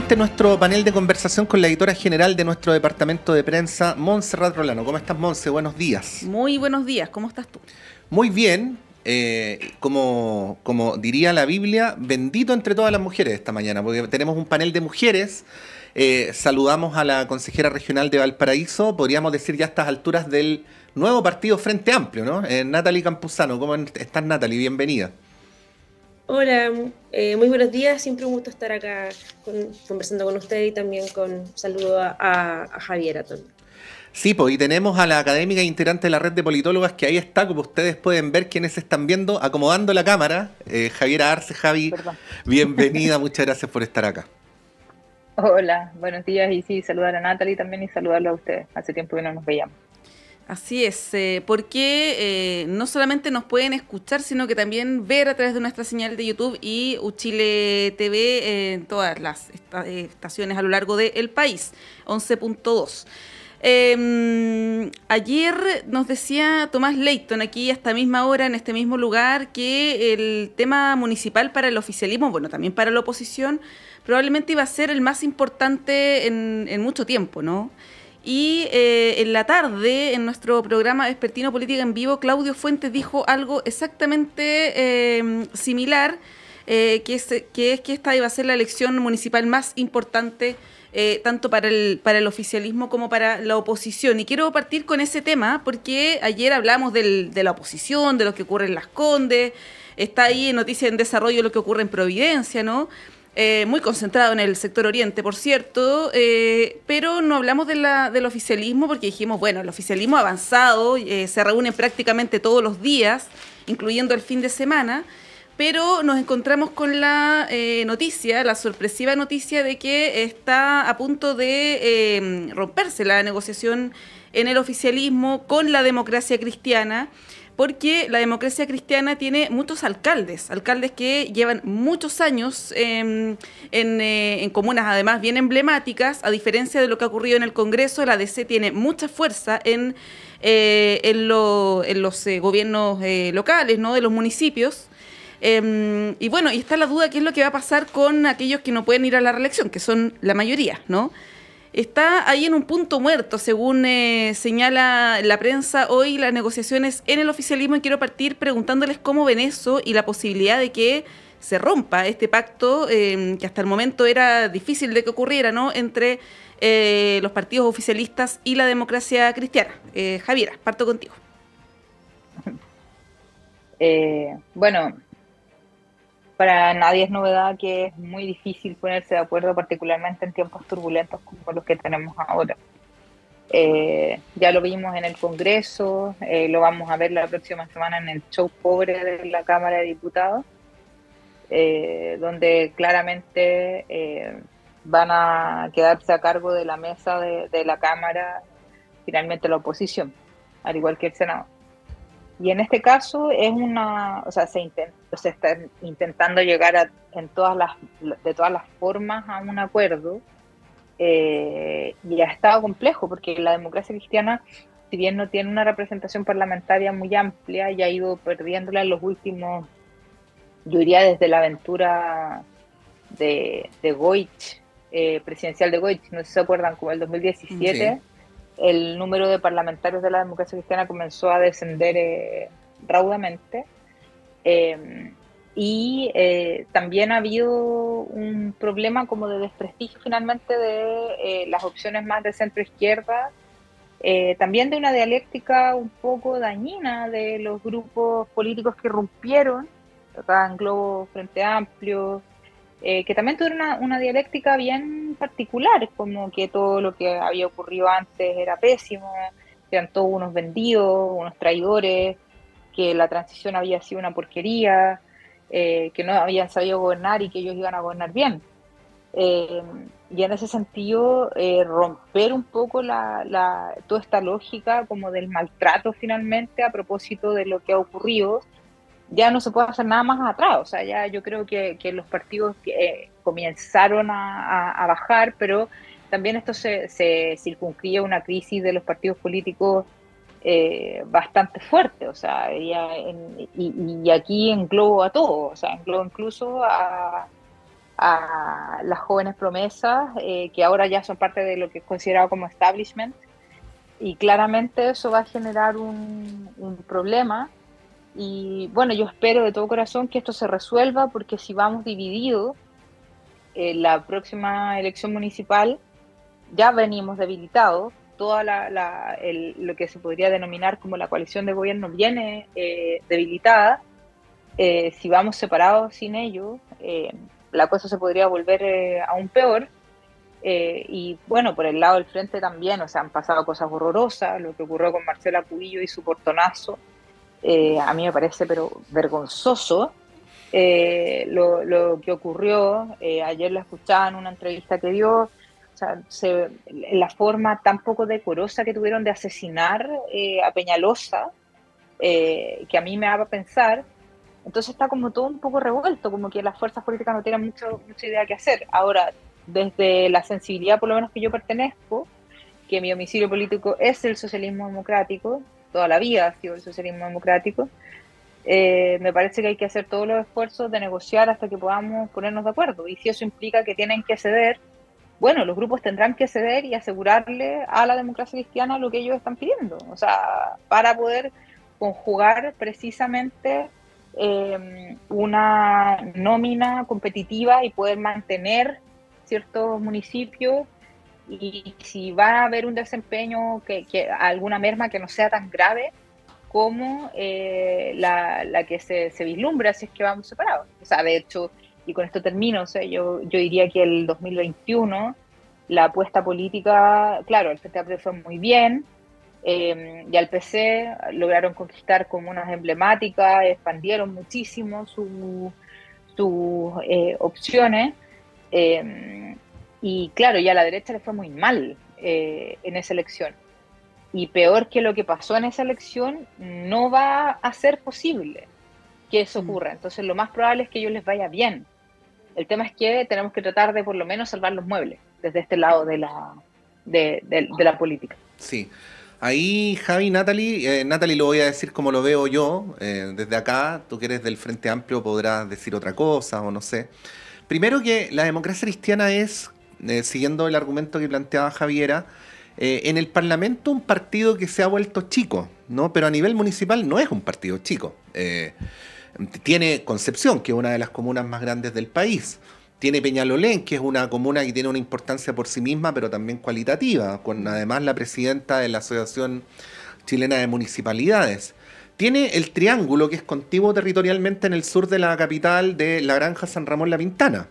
nuevamente nuestro panel de conversación con la editora general de nuestro departamento de prensa, Montserrat Rolano. ¿Cómo estás, Monse? Buenos días. Muy buenos días, ¿cómo estás tú? Muy bien. Como diría la Biblia, bendito entre todas las mujeres esta mañana, porque tenemos un panel de mujeres. Saludamos a la consejera regional de Valparaíso, podríamos decir ya a estas alturas del nuevo partido Frente Amplio, ¿no? Natalie Campuzano. ¿Cómo estás, Natalie? Bienvenida. Hola, muy buenos días. Siempre un gusto estar acá conversando con usted y también con saludo a Javiera también. Sí, pues, y tenemos a la académica integrante de la red de politólogas que ahí está, como ustedes pueden ver, quienes están viendo, acomodando la cámara. Javiera Arce. Javi, perdón. Bienvenida, muchas gracias por estar acá. Hola, buenos días, y sí, saludar a Natalie también y saludarlo a ustedes. Hace tiempo que no nos veíamos. Así es, porque no solamente nos pueden escuchar, sino que también ver a través de nuestra señal de YouTube y Uchile TV en todas las estaciones a lo largo del país, 11.2. Ayer nos decía Tomás Leighton, aquí a esta misma hora, en este mismo lugar, que el tema municipal para el oficialismo, bueno, también para la oposición, probablemente iba a ser el más importante en mucho tiempo, ¿no? Y en la tarde, en nuestro programa Vespertino Política en Vivo, Claudio Fuentes dijo algo exactamente similar, que es que esta iba a ser la elección municipal más importante tanto para el oficialismo como para la oposición. Y quiero partir con ese tema porque ayer hablamos de la oposición, de lo que ocurre en Las Condes, está ahí en Noticias en Desarrollo lo que ocurre en Providencia, ¿no? Muy concentrado en el sector oriente, por cierto, pero no hablamos del oficialismo porque dijimos, bueno, el oficialismo ha avanzado, se reúnen prácticamente todos los días, incluyendo el fin de semana, pero nos encontramos con la noticia, la sorpresiva noticia de que está a punto de romperse la negociación en el oficialismo con la Democracia Cristiana, porque la Democracia Cristiana tiene muchos alcaldes que llevan muchos años en comunas además bien emblemáticas, a diferencia de lo que ha ocurrido en el Congreso. La DC tiene mucha fuerza en los gobiernos locales, ¿no?, de los municipios. Y bueno, y está la duda qué es lo que va a pasar con aquellos que no pueden ir a la reelección, que son la mayoría, ¿no? Está ahí en un punto muerto, según señala la prensa hoy, las negociaciones en el oficialismo, y quiero partir preguntándoles cómo ven eso y la posibilidad de que se rompa este pacto, que hasta el momento era difícil de que ocurriera, ¿no?, entre los partidos oficialistas y la Democracia Cristiana. Javiera, parto contigo. Bueno, para nadie es novedad que es muy difícil ponerse de acuerdo, particularmente en tiempos turbulentos como los que tenemos ahora. Ya lo vimos en el Congreso, lo vamos a ver la próxima semana en el show pobre de la Cámara de Diputados, donde claramente van a quedarse a cargo de la mesa de la Cámara finalmente la oposición, al igual que el Senado. Y en este caso es se está intentando llegar de todas las formas a un acuerdo, y ha estado complejo porque la Democracia Cristiana, si bien no tiene una representación parlamentaria muy amplia, ya ha ido perdiéndola en los últimos, yo diría desde la aventura de Goich, presidencial de Goich, no sé si se acuerdan, como el 2017. Sí. El número de parlamentarios de la Democracia Cristiana comenzó a descender raudamente, y también ha habido un problema como de desprestigio finalmente de las opciones más de centro-izquierda, también de una dialéctica un poco dañina de los grupos políticos que rompieron, acá en Globo Frente Amplio, que también tuvieron una dialéctica bien particular, como que todo lo que había ocurrido antes era pésimo, que eran todos unos vendidos, unos traidores, que la transición había sido una porquería, que no habían sabido gobernar y que ellos iban a gobernar bien. Y en ese sentido, romper un poco toda esta lógica como del maltrato finalmente a propósito de lo que ha ocurrido, ya no se puede hacer nada más atrás. O sea, ya yo creo que los partidos comenzaron a bajar, pero también esto se circunscribe a una crisis de los partidos políticos bastante fuerte. O sea, y aquí englobo a todo, o sea, englobo incluso a a las jóvenes promesas, que ahora ya son parte de lo que es considerado como establishment, y claramente eso va a generar un problema. Y bueno, yo espero de todo corazón que esto se resuelva, porque si vamos divididos en la próxima elección municipal, ya venimos debilitados, toda lo que se podría denominar como la coalición de gobierno viene debilitada. Si vamos separados sin ello, la cosa se podría volver aún peor. Y bueno, por el lado del frente también, o sea, han pasado cosas horrorosas, lo que ocurrió con Marcela Cubillo y su portonazo, a mí me parece pero vergonzoso. Lo que ocurrió, ayer la escuchaba en una entrevista que dio, o sea, la forma tan poco decorosa que tuvieron de asesinar a Peñalosa, que a mí me daba a pensar. Entonces está como todo un poco revuelto, como que las fuerzas políticas no tienen mucha idea qué hacer. Ahora, desde la sensibilidad por lo menos que yo pertenezco, que mi domicilio político es el socialismo democrático, toda la vida ha sido el socialismo democrático, me parece que hay que hacer todos los esfuerzos de negociar hasta que podamos ponernos de acuerdo. Y si eso implica que tienen que ceder, bueno, los grupos tendrán que ceder y asegurarle a la democracia cristiana lo que ellos están pidiendo. O sea, para poder conjugar precisamente una nómina competitiva y poder mantener ciertos municipios, y si va a haber un desempeño, que alguna merma que no sea tan grave como la que se vislumbra si es que vamos separados. O sea, de hecho, y con esto termino, o sea, yo diría que el 2021 la apuesta política, claro, el Frente Amplio fue muy bien, y al PC lograron conquistar comunas emblemáticas, expandieron muchísimo sus opciones, y claro, ya a la derecha le fue muy mal en esa elección. Y peor que lo que pasó en esa elección, no va a ser posible que eso ocurra. Entonces lo más probable es que a ellos les vaya bien. El tema es que tenemos que tratar de por lo menos salvar los muebles desde este lado de la política. Sí. Ahí, Javi, Natalie lo voy a decir como lo veo yo, desde acá. Tú que eres del Frente Amplio podrás decir otra cosa o no sé. Primero, que la democracia cristiana es, siguiendo el argumento que planteaba Javiera, en el Parlamento un partido que se ha vuelto chico, ¿no? Pero a nivel municipal no es un partido chico. Tiene Concepción, que es una de las comunas más grandes del país. Tiene Peñalolén, que es una comuna que tiene una importancia por sí misma, pero también cualitativa, con además la presidenta de la Asociación Chilena de Municipalidades. Tiene el Triángulo, que es contiguo territorialmente en el sur de la capital de la Granja San Ramón La Pintana,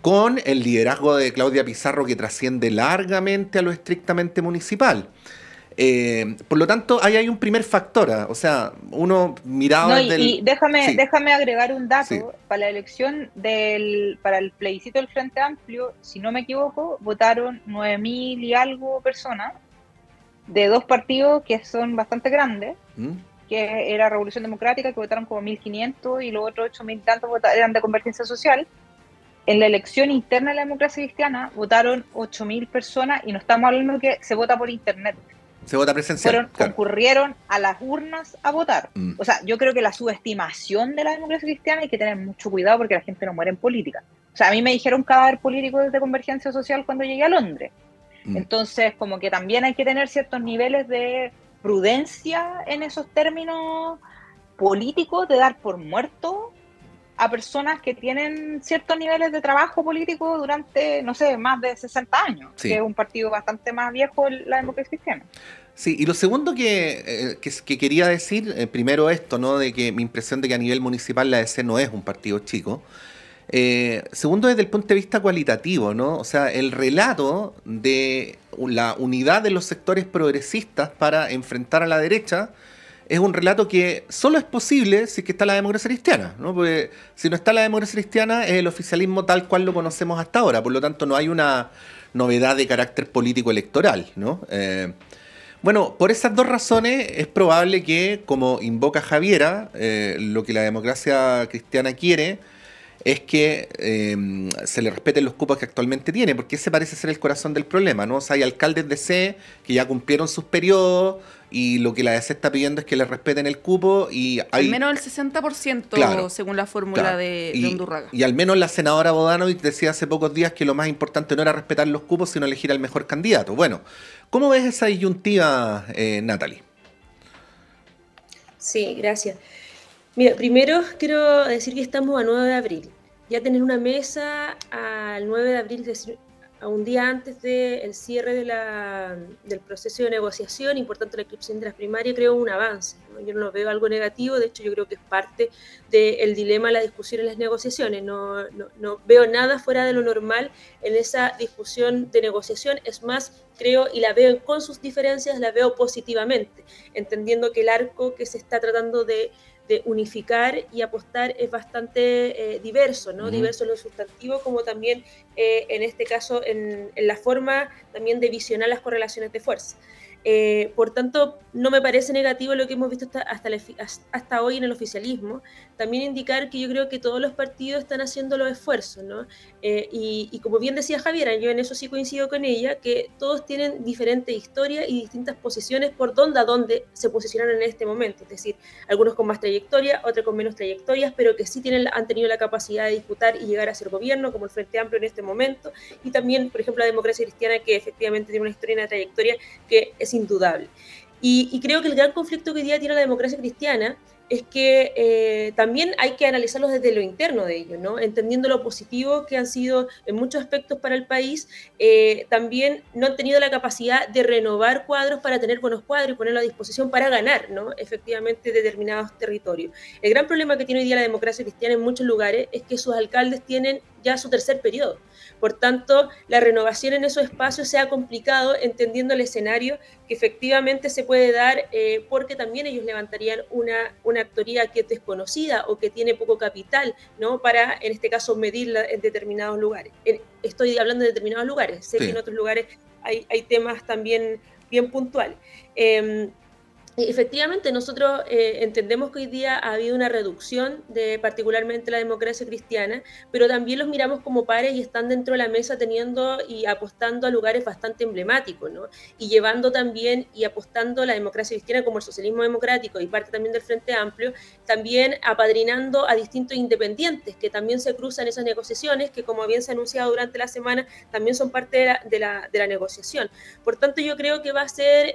con el liderazgo de Claudia Pizarro, que trasciende largamente a lo estrictamente municipal. Por lo tanto, ahí hay un primer factor, o sea, uno mirado desde y déjame agregar un dato. Sí. Para la elección para el plebiscito del Frente Amplio, si no me equivoco, votaron 9.000 y algo personas de dos partidos que son bastante grandes, que era Revolución Democrática, que votaron como 1.500, y los otros 8.000 tantos eran de Convergencia Social. En la elección interna de la democracia cristiana votaron 8.000 personas, y no estamos hablando que se vota por internet. Se vota presencial. Concurrieron a las urnas a votar. O sea, yo creo que la subestimación de la democracia cristiana hay que tener mucho cuidado, porque la gente no muere en política. O sea, a mí me dijeron que va a haber políticos de Convergencia Social cuando llegué a Londres. Entonces, como que también hay que tener ciertos niveles de prudencia en esos términos políticos, de dar por muerto a personas que tienen ciertos niveles de trabajo político durante, no sé, más de 60 años, sí, que es un partido bastante más viejo, la democracia cristiana. Sí, y lo segundo que quería decir, primero esto, ¿no? De que mi impresión de que a nivel municipal la DC no es un partido chico. Segundo, desde el punto de vista cualitativo, ¿no? O sea, el relato de la unidad de los sectores progresistas para enfrentar a la derecha es un relato que solo es posible si es que está la democracia cristiana, ¿no? Porque si no está la democracia cristiana, es el oficialismo tal cual lo conocemos hasta ahora. Por lo tanto, no hay una novedad de carácter político electoral, ¿no? Bueno, por esas dos razones es probable que, como invoca Javiera, lo que la democracia cristiana quiere es que se le respeten los cupos que actualmente tiene, porque ese parece ser el corazón del problema, ¿no? O sea, hay alcaldes de C que ya cumplieron sus periodos y lo que la DC está pidiendo es que le respeten el cupo y hay... Al menos el 60%, claro, según la fórmula claro. de Undurraga. Y al menos la senadora Bodanovich decía hace pocos días que lo más importante no era respetar los cupos, sino elegir al mejor candidato. Bueno, ¿cómo ves esa disyuntiva, Natalie? Sí, gracias. Mira, primero quiero decir que estamos a 9 de abril. Ya tener una mesa al 9 de abril, es decir, a un día antes del cierre del proceso de negociación, y por tanto la inscripción de las primarias, creo un avance, ¿no? Yo no lo veo algo negativo, de hecho yo creo que es parte del dilema de la discusión en las negociaciones. No veo nada fuera de lo normal en esa discusión de negociación, es más, creo, y la veo con sus diferencias, la veo positivamente, entendiendo que el arco que se está tratando de unificar y apostar es bastante diverso, ¿no? Diverso en lo sustantivo, como también en este caso en la forma también de visionar las correlaciones de fuerza. Por tanto, no me parece negativo lo que hemos visto hasta hoy en el oficialismo. También indicar que yo creo que todos los partidos están haciendo los esfuerzos, ¿no? Y como bien decía Javiera, yo en eso sí coincido con ella, que todos tienen diferentes historias y distintas posiciones por a dónde se posicionaron en este momento. Es decir, algunos con más trayectoria, otros con menos trayectorias, pero que sí han tenido la capacidad de disputar y llegar a ser gobierno, como el Frente Amplio en este momento, y también, por ejemplo, la Democracia Cristiana, que efectivamente tiene una historia y una trayectoria que es indudable. Y creo que el gran conflicto que hoy día tiene la Democracia Cristiana es que también hay que analizarlos desde lo interno de ellos, ¿no? Entendiendo lo positivo que han sido en muchos aspectos para el país, también no han tenido la capacidad de renovar cuadros para tener buenos cuadros y ponerlos a disposición para ganar, ¿no? Efectivamente determinados territorios. El gran problema que tiene hoy día la Democracia Cristiana en muchos lugares es que sus alcaldes tienen ya su tercer periodo. Por tanto, la renovación en esos espacios se ha complicado, entendiendo el escenario que efectivamente se puede dar, porque también ellos levantarían una actoría que es desconocida o que tiene poco capital, ¿no? Para, en este caso, medirla en determinados lugares. Estoy hablando de determinados lugares, sé que en otros lugares hay temas también bien puntuales. Efectivamente, nosotros entendemos que hoy día ha habido una reducción de particularmente la Democracia Cristiana, pero también los miramos como pares y están dentro de la mesa teniendo y apostando a lugares bastante emblemáticos, ¿no? Y llevando también y apostando a la Democracia Cristiana como el socialismo democrático y parte también del Frente Amplio, también apadrinando a distintos independientes que también se cruzan esas negociaciones, que como bien se ha anunciado durante la semana, también son parte de la negociación. Por tanto, yo creo que va a ser...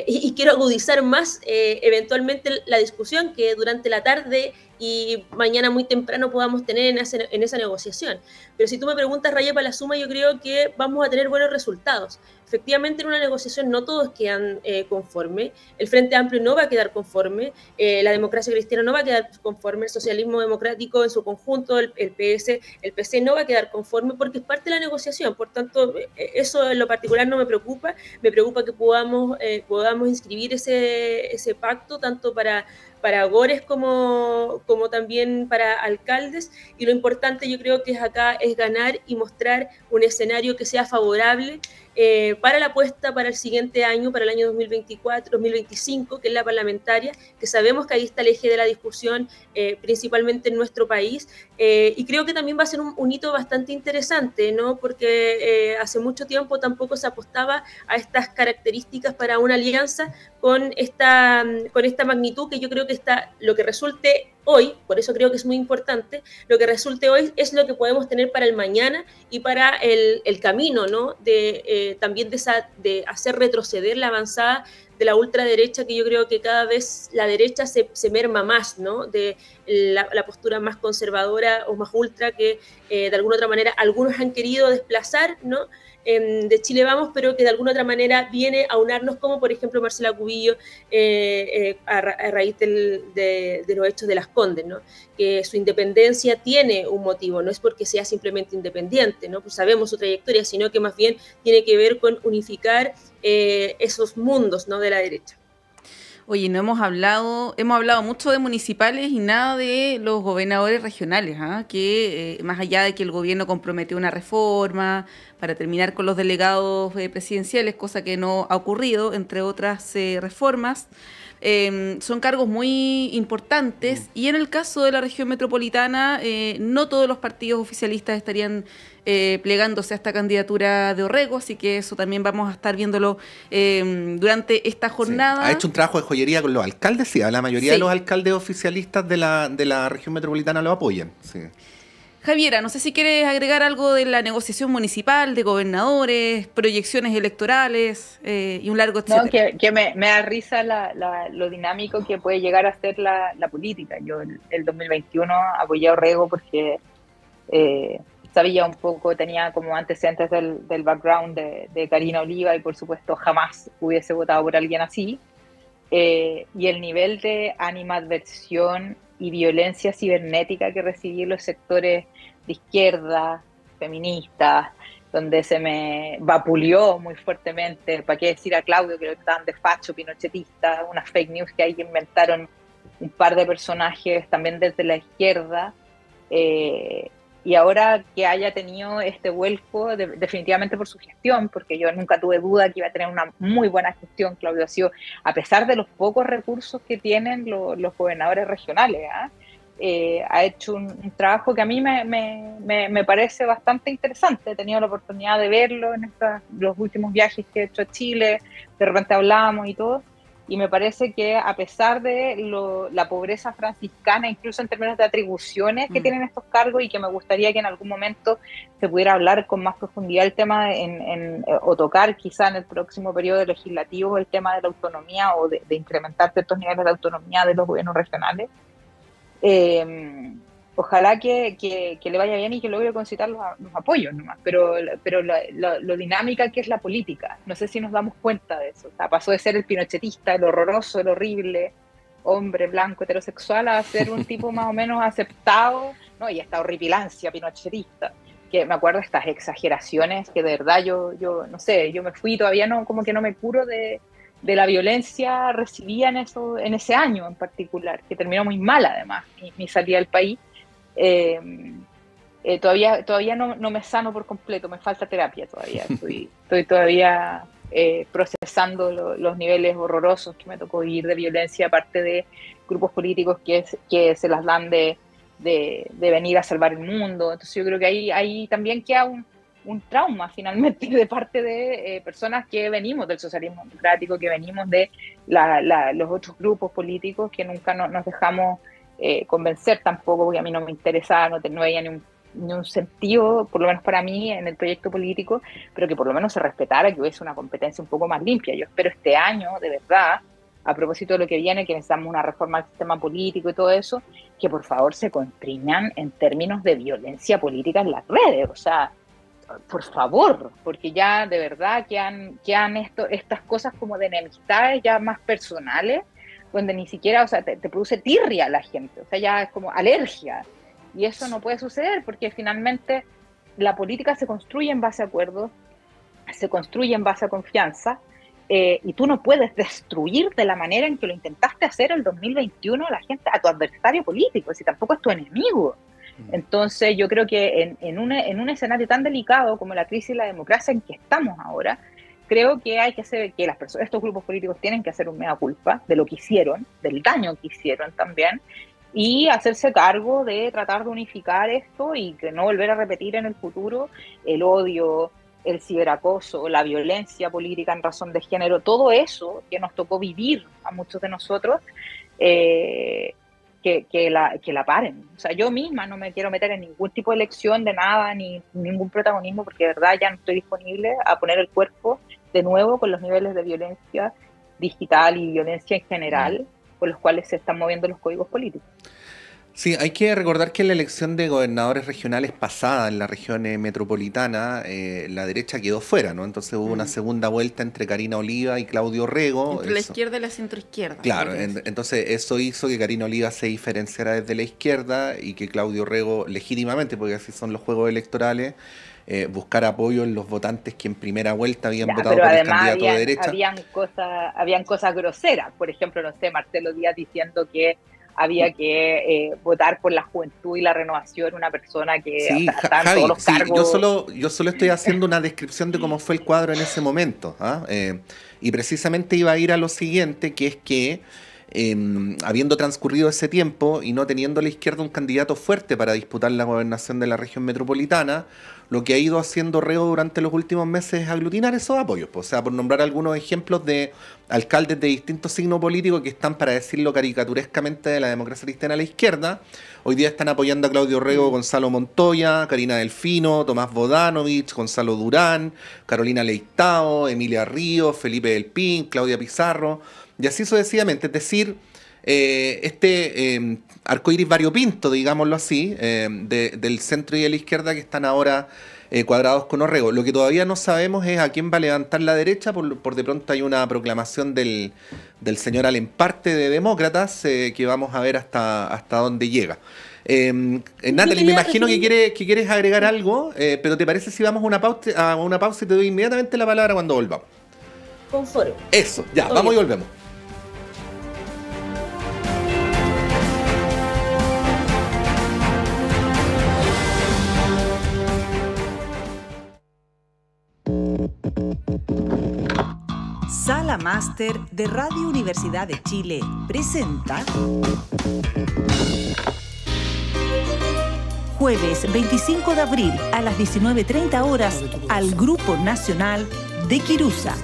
y quiero agudizar más eventualmente la discusión que durante la tarde y mañana muy temprano podamos tener en esa negociación. Pero si tú me preguntas, Raya Palazuma, yo creo que vamos a tener buenos resultados. Efectivamente, en una negociación no todos quedan conformes, el Frente Amplio no va a quedar conforme, la Democracia Cristiana no va a quedar conforme, el socialismo democrático en su conjunto, el PS, el PC no va a quedar conforme porque es parte de la negociación. Por tanto, eso en lo particular no me preocupa que podamos inscribir ese pacto tanto para agores como también para alcaldes, y lo importante yo creo que acá es ganar y mostrar un escenario que sea favorable para la apuesta para el siguiente año, para el año 2024-2025, que es la parlamentaria, que sabemos que ahí está el eje de la discusión, principalmente en nuestro país, y creo que también va a ser un hito bastante interesante, ¿no? Porque hace mucho tiempo tampoco se apostaba a estas características para una alianza con esta magnitud, que yo creo que lo que resulte hoy, por eso creo que es muy importante, lo que resulte hoy es lo que podemos tener para el mañana y para el camino, ¿no? También de hacer retroceder la avanzada de la ultraderecha, que yo creo que cada vez la derecha se merma más, ¿no? De la postura más conservadora o más ultra que de alguna otra manera algunos han querido desplazar, ¿no? De Chile Vamos, pero que de alguna otra manera viene a unarnos, como por ejemplo Marcela Cubillo, a raíz de los hechos de Las Condes, ¿no? Que su independencia tiene un motivo, no es porque sea simplemente independiente, ¿no? Pues sabemos su trayectoria, sino que más bien tiene que ver con unificar esos mundos, ¿no? De la derecha. Oye, hemos hablado mucho de municipales y nada de los gobernadores regionales, que más allá de que el gobierno comprometió una reforma para terminar con los delegados presidenciales, cosa que no ha ocurrido, entre otras reformas, son cargos muy importantes, y en el caso de la región metropolitana no todos los partidos oficialistas estarían plegándose a esta candidatura de Orrego, así que eso también vamos a estar viéndolo durante esta jornada. Sí. Ha hecho un trabajo de joyería con los alcaldes, sí, la mayoría Sí. de los alcaldes oficialistas de la región metropolitana lo apoyan. Sí. Javiera, no sé si quieres agregar algo de la negociación municipal, de gobernadores, proyecciones electorales y un largo etcétera. No, que me da risa lo dinámico que puede llegar a ser la política. Yo el 2021 apoyé a Orrego porque sabía un poco, tenía como antecedentes del background de Karina Oliva y por supuesto jamás hubiese votado por alguien así. Y el nivel de animadversión y violencia cibernética que recibí en los sectores de izquierda, feministas, donde se me vapuleó muy fuertemente, para qué decir a Claudio que lo estaban de facho, pinochetista, unas fake news que ahí inventaron un par de personajes también desde la izquierda, y ahora que haya tenido este vuelco definitivamente por su gestión, porque yo nunca tuve duda que iba a tener una muy buena gestión. Claudio ha sido, a pesar de los pocos recursos que tienen los gobernadores regionales, ha hecho un trabajo que a mí me parece bastante interesante. He tenido la oportunidad de verlo en los últimos viajes que he hecho a Chile, de repente hablábamos y todo, y me parece que a pesar de la pobreza franciscana, incluso en términos de atribuciones que tienen estos cargos, y que me gustaría que en algún momento se pudiera hablar con más profundidad el tema o tocar quizá en el próximo periodo legislativo el tema de la autonomía o de incrementar ciertos niveles de autonomía de los gobiernos regionales. Ojalá que le vaya bien y que logre concitar los apoyos nomás, pero lo dinámica que es la política, no sé si nos damos cuenta de eso. O sea, pasó de ser el pinochetista, el horroroso, el horrible, hombre blanco heterosexual, a ser un tipo más o menos aceptado, ¿no? Y esta horripilancia pinochetista, que me acuerdo de estas exageraciones que de verdad yo no sé, yo me fui, todavía no, como que no me curo de la violencia recibida en ese año en particular, que terminó muy mal además, mi salida del país. Todavía no me sano por completo, me falta terapia todavía, estoy todavía procesando los niveles horrorosos que me tocó vivir de violencia, aparte de grupos políticos que se las dan de venir a salvar el mundo. Entonces yo creo que ahí también queda un trauma finalmente de parte de personas que venimos del socialismo democrático, que venimos de los otros grupos políticos, que nunca nos dejamos convencer tampoco, porque a mí no me interesaba, no veía ni un sentido, por lo menos para mí, en el proyecto político, pero que por lo menos se respetara, que hubiese una competencia un poco más limpia. Yo espero este año, de verdad, a propósito de lo que viene, que necesitamos una reforma al sistema político y todo eso, que por favor se constriñan en términos de violencia política en las redes, o sea, por favor, porque ya de verdad que han estas cosas como de enemistades ya más personales, donde ni siquiera, o sea, te produce tirria a la gente, o sea, ya es como alergia, y eso no puede suceder, porque finalmente la política se construye en base a acuerdos, se construye en base a confianza, y tú no puedes destruir de la manera en que lo intentaste hacer el 2021 a la gente, a tu adversario político, si tampoco es tu enemigo. Entonces yo creo que en un escenario tan delicado como la crisis de la democracia en que estamos ahora, creo que hay que hacer, que estos grupos políticos tienen que hacer un mea culpa de lo que hicieron, del daño que hicieron también, y hacerse cargo de tratar de unificar esto y que no volver a repetir en el futuro el odio, el ciberacoso, la violencia política en razón de género, todo eso que nos tocó vivir a muchos de nosotros, que la paren. O sea, yo misma no me quiero meter en ningún tipo de elección de nada, ni ningún protagonismo, porque de verdad ya no estoy disponible a poner el cuerpo de nuevo con los niveles de violencia digital y violencia en general con los cuales se están moviendo los códigos políticos. Sí, hay que recordar que en la elección de gobernadores regionales pasada en la región metropolitana, la derecha quedó fuera, ¿no? Entonces hubo una segunda vuelta entre Karina Oliva y Claudio Orrego. Entre la izquierda y la centroizquierda. Claro, entonces eso hizo que Karina Oliva se diferenciara desde la izquierda y que Claudio Orrego, legítimamente, porque así son los juegos electorales, buscar apoyo en los votantes que en primera vuelta habían votado por el candidato de derecha. Habían cosas groseras, por ejemplo, no sé, Marcelo Díaz diciendo que había que votar por la juventud y la renovación, una persona que sí, está en Javi, todos los cargos. Yo solo estoy haciendo una descripción de cómo fue el cuadro en ese momento, y precisamente iba a ir a lo siguiente, que es que habiendo transcurrido ese tiempo y no teniendo a la izquierda un candidato fuerte para disputar la gobernación de la región metropolitana, lo que ha ido haciendo Rego durante los últimos meses es aglutinar esos apoyos. O sea, por nombrar algunos ejemplos de alcaldes de distintos signos políticos que están, para decirlo caricaturescamente, de la democracia cristiana a la izquierda. Hoy día están apoyando a Claudio Rego, Gonzalo Montoya, Karina Delfino, Tomás Bodanovich, Gonzalo Durán, Carolina Leitao, Emilia Ríos, Felipe del Pin, Claudia Pizarro, y así sucesivamente. Es decir, arcoíris variopinto, digámoslo así, del centro y de la izquierda, que están ahora cuadrados con Orrego. Lo que todavía no sabemos es a quién va a levantar la derecha. Por de pronto hay una proclamación del señor Alemparte de Demócratas, que vamos a ver hasta dónde llega. Natalie, me imagino que quieres agregar algo, pero ¿te parece si vamos a una pausa y te doy inmediatamente la palabra cuando volvamos? Con foro. Eso, ya, obvio. Vamos y volvemos. Sala Máster de Radio Universidad de Chile presenta jueves 25 de abril a las 19:30 horas al Grupo Nacional de Quirusa.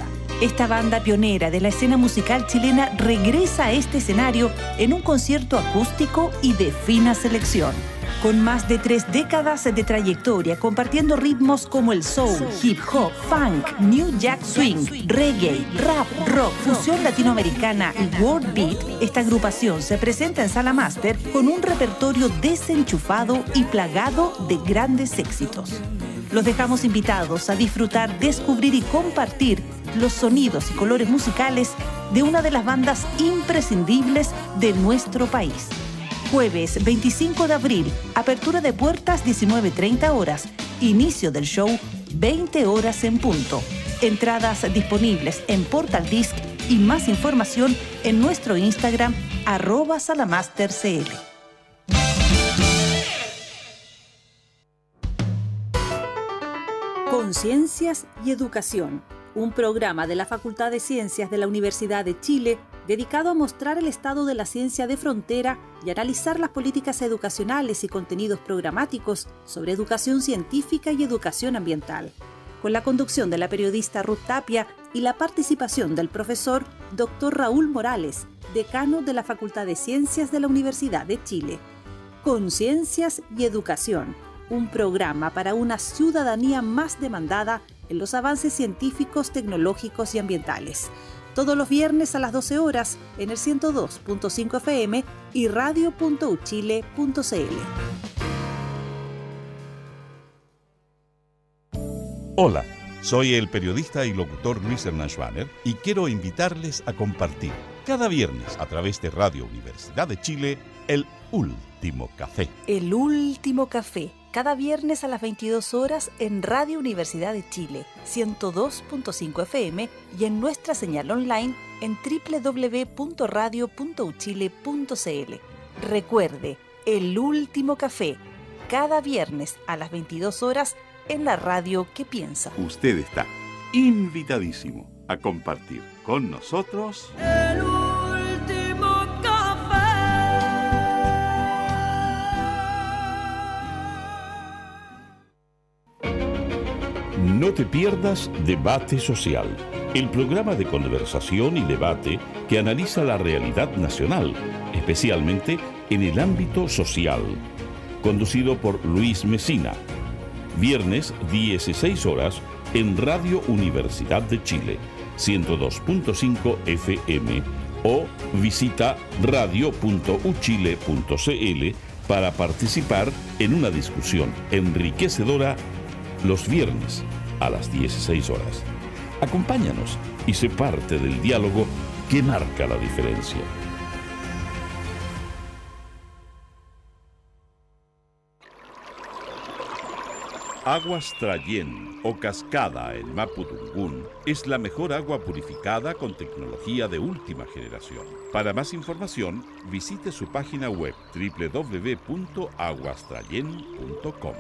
Esta banda pionera de la escena musical chilena regresa a este escenario en un concierto acústico y de fina selección. Con más de 3 décadas de trayectoria, compartiendo ritmos como el soul, hip hop, funk, new jack swing, reggae, rap, rock, fusión latinoamericana y world beat, esta agrupación se presenta en Sala Máster con un repertorio desenchufado y plagado de grandes éxitos. Los dejamos invitados a disfrutar, descubrir y compartir los sonidos y colores musicales de una de las bandas imprescindibles de nuestro país. Jueves 25 de abril, apertura de puertas 19:30 horas, inicio del show 20 horas en punto. Entradas disponibles en Portal Disc y más información en nuestro Instagram @salamastercl. Conciencias y Educación, un programa de la Facultad de Ciencias de la Universidad de Chile dedicado a mostrar el estado de la ciencia de frontera y analizar las políticas educacionales y contenidos programáticos sobre educación científica y educación ambiental, con la conducción de la periodista Ruth Tapia y la participación del profesor Dr. Raúl Morales, decano de la Facultad de Ciencias de la Universidad de Chile. Conciencias y Educación, un programa para una ciudadanía más demandada en los avances científicos, tecnológicos y ambientales. Todos los viernes a las 12 horas en el 102.5 FM y radio.uchile.cl. Hola, soy el periodista y locutor Luis Hernán Schwaner y quiero invitarles a compartir cada viernes a través de Radio Universidad de Chile el Último Café. El Último Café, cada viernes a las 22 horas en Radio Universidad de Chile, 102.5 FM y en nuestra señal online en www.radio.uchile.cl. Recuerde, El Último Café, cada viernes a las 22 horas en la radio que piensa. Usted está invitadísimo a compartir con nosotros El Último Café. No te pierdas Debate Social, el programa de conversación y debate que analiza la realidad nacional, especialmente en el ámbito social. Conducido por Luis Mesina. Viernes 16 horas en Radio Universidad de Chile, 102.5 FM o visita radio.uchile.cl para participar en una discusión enriquecedora los viernes a las 16 horas. Acompáñanos y sé parte del diálogo que marca la diferencia. Aguas Trayén o Cascada en Mapudungún es la mejor agua purificada con tecnología de última generación. Para más información, visite su página web www.aguastrayen.com.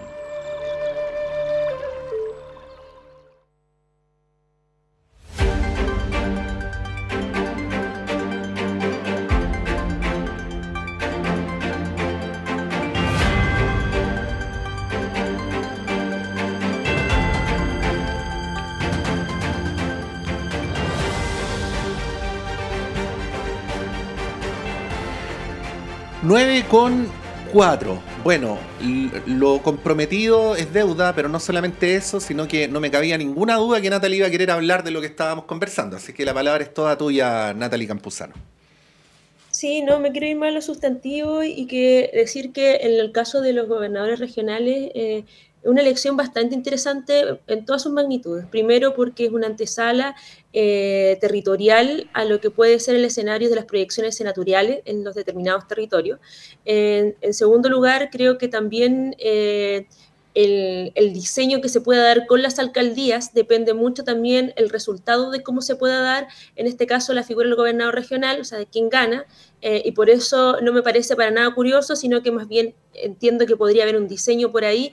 9:04. Bueno, lo comprometido es deuda, pero no solamente eso, sino que no me cabía ninguna duda que Natalie iba a querer hablar de lo que estábamos conversando. Así que la palabra es toda tuya, Natalie Campuzano. Sí, no, me quiero ir más a los sustantivos y que decir que en el caso de los gobernadores regionales es una elección bastante interesante en todas sus magnitudes. Primero porque es una antesala territorial a lo que puede ser el escenario de las proyecciones senatoriales en los determinados territorios. En segundo lugar, creo que también el diseño que se pueda dar con las alcaldías depende mucho también el resultado de cómo se pueda dar, en este caso, la figura del gobernador regional, o sea, de quién gana, y por eso no me parece para nada curioso, sino que más bien entiendo que podría haber un diseño por ahí,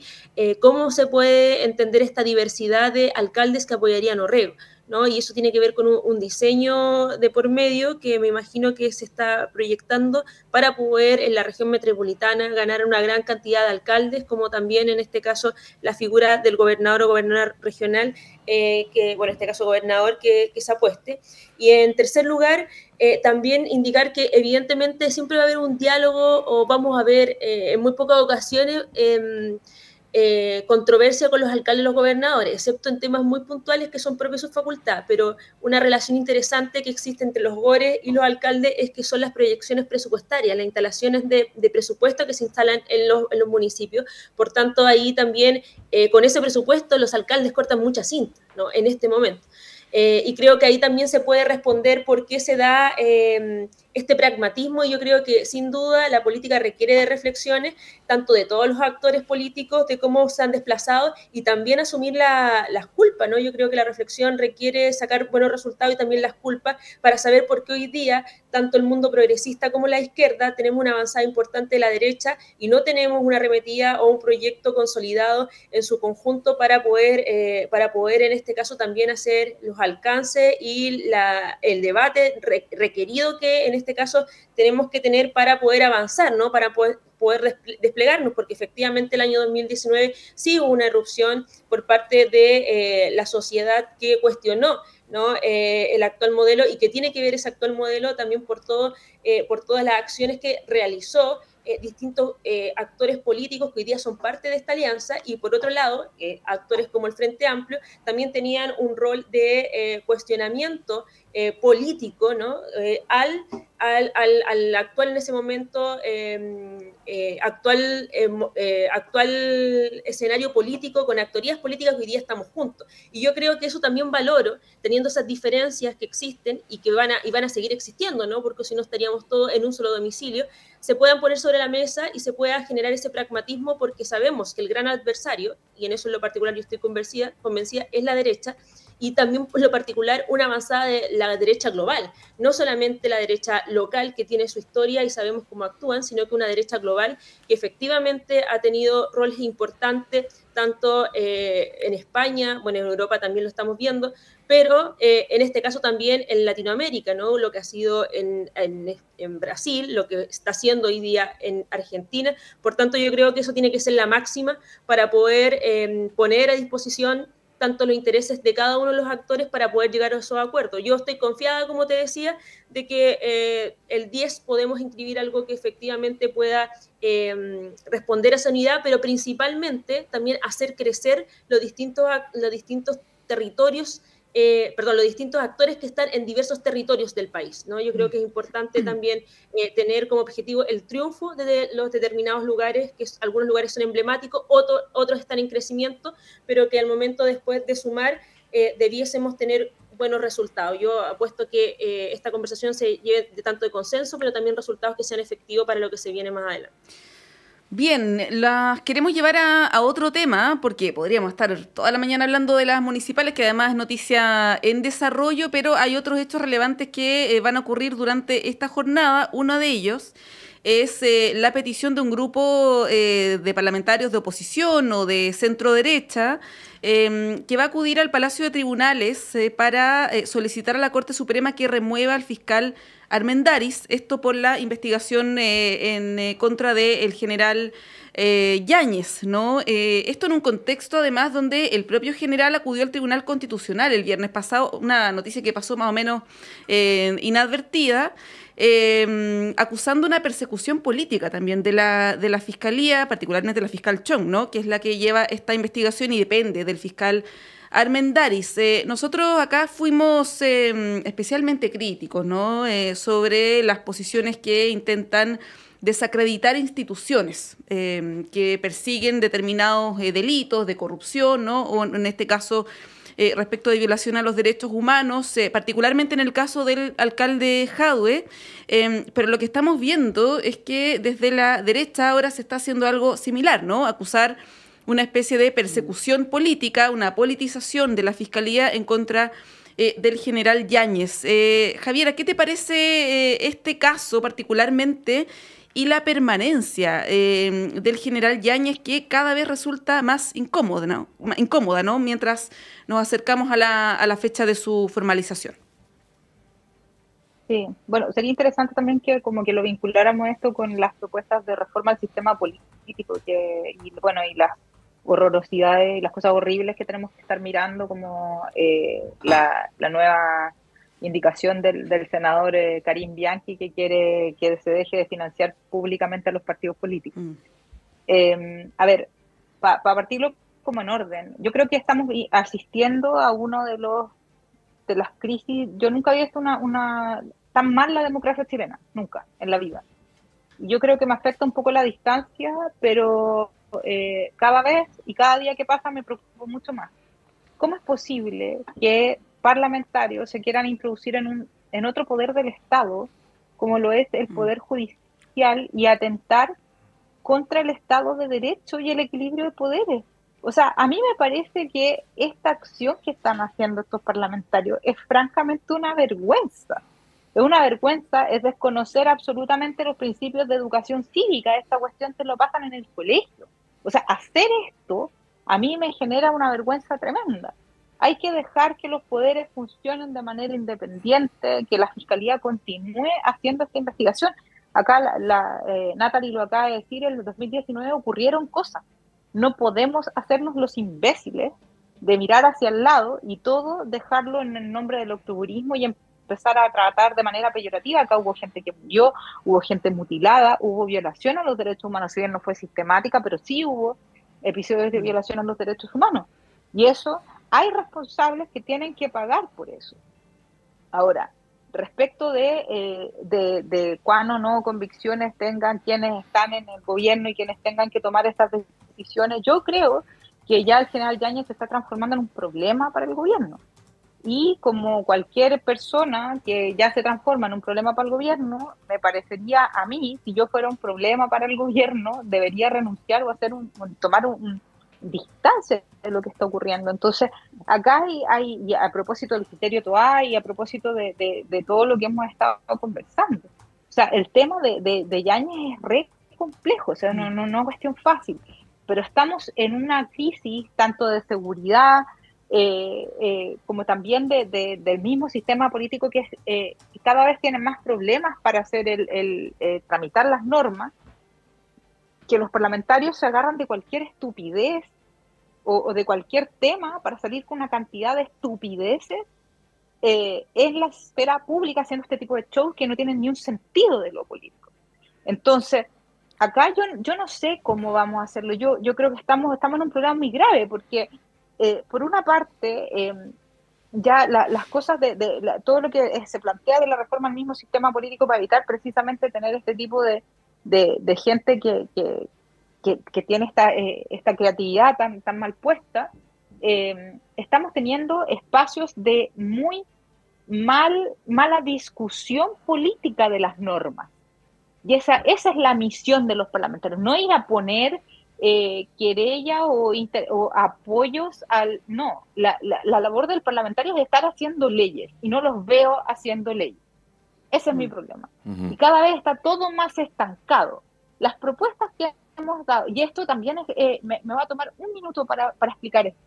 cómo se puede entender esta diversidad de alcaldes que apoyarían Orrego, ¿no? Y eso tiene que ver con un diseño de por medio que me imagino que se está proyectando para poder en la región metropolitana ganar una gran cantidad de alcaldes, como también en este caso la figura del gobernador o gobernador regional, que, bueno, en este caso gobernador que se apueste. Y en tercer lugar, también indicar que evidentemente siempre va a haber un diálogo o vamos a ver en muy pocas ocasiones controversia con los alcaldes y los gobernadores, excepto en temas muy puntuales que son propios de su facultad, pero una relación interesante que existe entre los GORES y los alcaldes es que son las proyecciones presupuestarias, las instalaciones de presupuesto que se instalan en los municipios. Por tanto, ahí también con ese presupuesto los alcaldes cortan mucha cinta, ¿no? En este momento. Y creo que ahí también se puede responder por qué se da este pragmatismo, y yo creo que sin duda la política requiere de reflexiones, tanto de todos los actores políticos, de cómo se han desplazado y también asumir las culpas, ¿no? Yo creo que la reflexión requiere sacar buenos resultados y también las culpas para saber por qué hoy día tanto el mundo progresista como la izquierda tenemos una avanzada importante de la derecha y no tenemos una arremetida o un proyecto consolidado en su conjunto para poder en este caso también hacer los alcances y el debate requerido que en este caso tenemos que tener para poder avanzar, ¿no? Para poder desplegarnos, porque efectivamente el año 2019 sí hubo una erupción por parte de la sociedad que cuestionó, ¿no? El actual modelo, y que tiene que ver ese actual modelo también por todas las acciones que realizó distintos actores políticos que hoy día son parte de esta alianza, y por otro lado, actores como el Frente Amplio también tenían un rol de cuestionamiento político, ¿no? Al actual en ese momento actual escenario político con actorías políticas que hoy día estamos juntos. Y yo creo que eso también valoro, teniendo esas diferencias que existen y que van a seguir existiendo, ¿no? Porque si no estaríamos todos en un solo domicilio, se puedan poner sobre la mesa y se pueda generar ese pragmatismo, porque sabemos que el gran adversario, y en eso en lo particular yo estoy convencida, es la derecha, y también por lo particular una avanzada de la derecha global, no solamente la derecha local que tiene su historia y sabemos cómo actúan, sino que una derecha global que efectivamente ha tenido roles importantes tanto en España, bueno, en Europa también lo estamos viendo, pero en este caso también en Latinoamérica, ¿no? Lo que ha sido en Brasil, lo que está haciendo hoy día en Argentina. Por tanto, yo creo que eso tiene que ser la máxima para poder poner a disposición tanto los intereses de cada uno de los actores para poder llegar a esos acuerdos. Yo estoy confiada, como te decía, de que el 10 podemos inscribir algo que efectivamente pueda responder a esa unidad, pero principalmente también hacer crecer los distintos territorios, los distintos actores que están en diversos territorios del país, ¿no? Yo creo que es importante también tener como objetivo el triunfo de los determinados lugares, que algunos lugares son emblemáticos, otros están en crecimiento, pero que al momento después de sumar debiésemos tener buenos resultados. Yo apuesto que esta conversación se lleve de tanto de consenso, pero también resultados que sean efectivos para lo que se viene más adelante. Bien, las queremos llevar a otro tema, porque podríamos estar toda la mañana hablando de las municipales, que además es noticia en desarrollo, pero hay otros hechos relevantes que van a ocurrir durante esta jornada. Uno de ellos es la petición de un grupo de parlamentarios de oposición o de centro derecha que va a acudir al Palacio de Tribunales para solicitar a la Corte Suprema que remueva al fiscal Armendáriz, esto por la investigación en contra del general Yáñez, ¿no? Esto en un contexto, además, donde el propio general acudió al Tribunal Constitucional el viernes pasado, una noticia que pasó más o menos inadvertida, acusando una persecución política también de la Fiscalía, particularmente la fiscal Chong, ¿no? Que es la que lleva esta investigación y depende del fiscal Armendáriz. Nosotros acá fuimos especialmente críticos, ¿no? Sobre las posiciones que intentan desacreditar instituciones que persiguen determinados delitos de corrupción, ¿no? O en este caso respecto de violación a los derechos humanos, particularmente en el caso del alcalde Jadue, pero lo que estamos viendo es que desde la derecha ahora se está haciendo algo similar, ¿no? Acusar una especie de persecución política, una politización de la Fiscalía en contra del general Yáñez. Javiera, ¿qué te parece este caso particularmente y la permanencia del general Yáñez, que cada vez resulta más incómoda, ¿no? Mientras nos acercamos a la fecha de su formalización? Sí, bueno, sería interesante también que como que lo vinculáramos esto con las propuestas de reforma al sistema político y las horrorosidades y las cosas horribles que tenemos que estar mirando, como la nueva indicación del senador Karim Bianchi, que quiere que se deje de financiar públicamente a los partidos políticos. A ver, para partirlo como en orden, yo creo que estamos asistiendo a uno de las crisis. Yo nunca había visto una tan mal la democracia chilena, nunca en la vida. Yo creo que me afecta un poco la distancia, pero cada vez y cada día que pasa me preocupo mucho más. ¿Cómo es posible que parlamentarios se quieran introducir en otro poder del Estado, como lo es el Poder Judicial, y atentar contra el Estado de Derecho y el equilibrio de poderes? O sea, a mí me parece que esta acción que están haciendo estos parlamentarios es francamente una vergüenza. Es una vergüenza, es desconocer absolutamente los principios de educación cívica. Esta cuestión te lo pasan en el colegio. O sea, hacer esto a mí me genera una vergüenza tremenda. Hay que dejar que los poderes funcionen de manera independiente, que la Fiscalía continúe haciendo esta investigación. Acá Natalie lo acaba de decir, en el 2019 ocurrieron cosas. No podemos hacernos los imbéciles de mirar hacia el lado y todo dejarlo en el nombre del octubrismo y empezar a tratar de manera peyorativa. Acá hubo gente que murió, hubo gente mutilada, hubo violación a los derechos humanos, si bien no fue sistemática, pero sí hubo episodios de violación a los derechos humanos. Y eso, hay responsables que tienen que pagar por eso. Ahora, respecto de cuándo no convicciones tengan quienes están en el gobierno y quienes tengan que tomar estas decisiones, yo creo que ya el general Yáñez se está transformando en un problema para el gobierno. Y como cualquier persona que ya se transforma en un problema para el gobierno, me parecería a mí, si yo fuera un problema para el gobierno, debería renunciar o tomar un distancia de lo que está ocurriendo. Entonces, acá hay a propósito del criterio TOA y a propósito de todo lo que hemos estado conversando. O sea, el tema de Yáñez es re complejo, o sea, no es cuestión fácil, pero estamos en una crisis tanto de seguridad como también del mismo sistema político que cada vez tiene más problemas para hacer tramitar las normas, que los parlamentarios se agarran de cualquier estupidez o de cualquier tema para salir con una cantidad de estupideces en la esfera pública, haciendo este tipo de shows que no tienen ni un sentido de lo político. Entonces, acá yo no sé cómo vamos a hacerlo. Yo creo que estamos en un problema muy grave, porque por una parte, ya las cosas todo lo que se plantea de la reforma al mismo sistema político para evitar precisamente tener este tipo de gente que tiene esta creatividad tan mal puesta, estamos teniendo espacios de muy mala discusión política de las normas. Y esa es la misión de los parlamentarios, no ir a poner querella o apoyos no, la labor del parlamentario es estar haciendo leyes, y no los veo haciendo leyes. Ese es mi problema. Y cada vez está todo más estancado. Las propuestas que hemos dado, y esto también me va a tomar un minuto para explicar esto.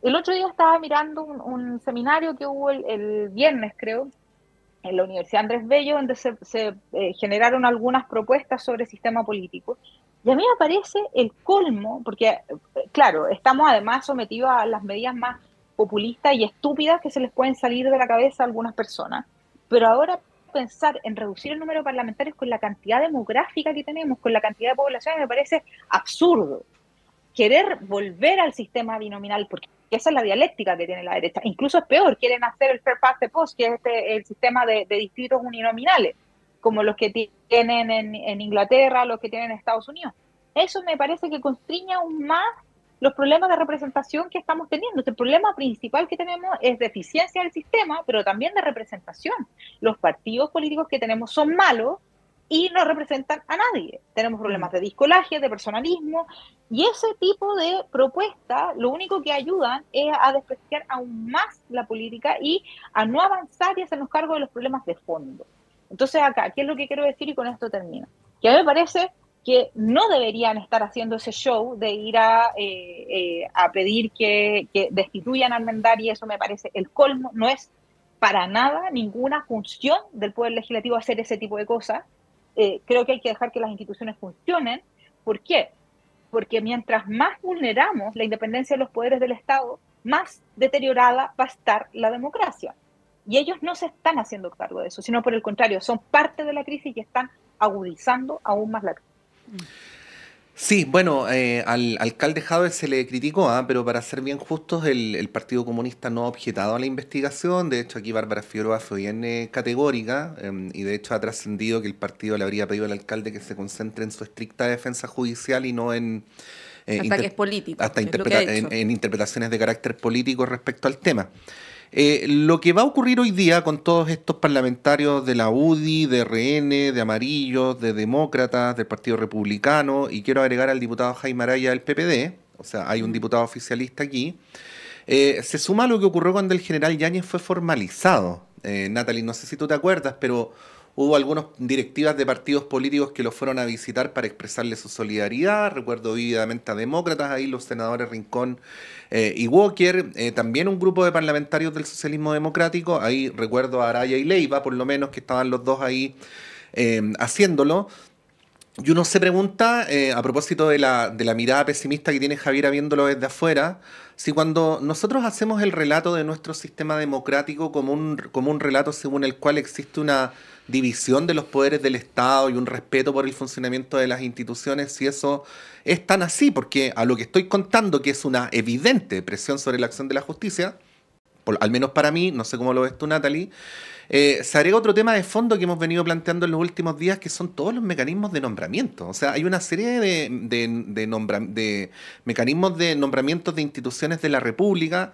el otro día estaba mirando un seminario que hubo el viernes, creo, en la Universidad Andrés Bello, donde se generaron algunas propuestas sobre sistema político. Y a mí me parece el colmo, porque, claro, estamos además sometidos a las medidas más populistas y estúpidas que se les pueden salir de la cabeza a algunas personas. Pero ahora pensar en reducir el número de parlamentarios con la cantidad demográfica que tenemos, con la cantidad de población, me parece absurdo. Querer volver al sistema binominal, porque esa es la dialéctica que tiene la derecha. Incluso es peor, quieren hacer el Fair Past the Post, que es el sistema de distritos uninominales, como los que tienen en Inglaterra, los que tienen en Estados Unidos. Eso me parece que constriña aún más los problemas de representación que estamos teniendo. El problema principal que tenemos es de eficiencia del sistema, pero también de representación. Los partidos políticos que tenemos son malos y no representan a nadie. Tenemos problemas de discolaje, de personalismo, y ese tipo de propuestas lo único que ayudan es a desprestigiar aún más la política y a no avanzar y hacernos cargo de los problemas de fondo. Entonces acá, ¿qué es lo que quiero decir? Y con esto termino. Que a mí me parece que no deberían estar haciendo ese show de ir a pedir que destituyan a Armendari, y eso me parece el colmo. No es para nada ninguna función del Poder Legislativo hacer ese tipo de cosas. Creo que hay que dejar que las instituciones funcionen. ¿Por qué? Porque mientras más vulneramos la independencia de los poderes del Estado, más deteriorada va a estar la democracia. Y ellos no se están haciendo cargo de eso, sino por el contrario, son parte de la crisis y están agudizando aún más la crisis. Sí, bueno, al alcalde Jadwe se le criticó, pero para ser bien justos, el Partido Comunista no ha objetado a la investigación. De hecho, aquí Bárbara Figueroa fue bien categórica, y de hecho ha trascendido que el partido le habría pedido al alcalde que se concentre en su estricta defensa judicial y no en ataques políticos, en interpretaciones de carácter político respecto al tema. Lo que va a ocurrir hoy día con todos estos parlamentarios de la UDI, de RN, de Amarillos, de Demócratas, del Partido Republicano, y quiero agregar al diputado Jaime Araya del PPD, o sea, hay un diputado oficialista aquí, se suma a lo que ocurrió cuando el general Yáñez fue formalizado. Natalie, no sé si tú te acuerdas, pero hubo algunas directivas de partidos políticos que lo fueron a visitar para expresarle su solidaridad. Recuerdo vívidamente a Demócratas, ahí los senadores Rincón y Walker, también un grupo de parlamentarios del socialismo democrático, ahí recuerdo a Araya y Leiva, por lo menos, que estaban los dos ahí haciéndolo. Y uno se pregunta, a propósito de la mirada pesimista que tiene Javiera viéndolo desde afuera, si cuando nosotros hacemos el relato de nuestro sistema democrático como un relato según el cual existe una división de los poderes del Estado y un respeto por el funcionamiento de las instituciones, si eso es tan así, porque a lo que estoy contando, que es una evidente presión sobre la acción de la justicia, al menos para mí, no sé cómo lo ves tú, Natalie, se agrega otro tema de fondo que hemos venido planteando en los últimos días, que son todos los mecanismos de nombramiento. O sea, hay una serie de mecanismos de nombramientos de instituciones de la República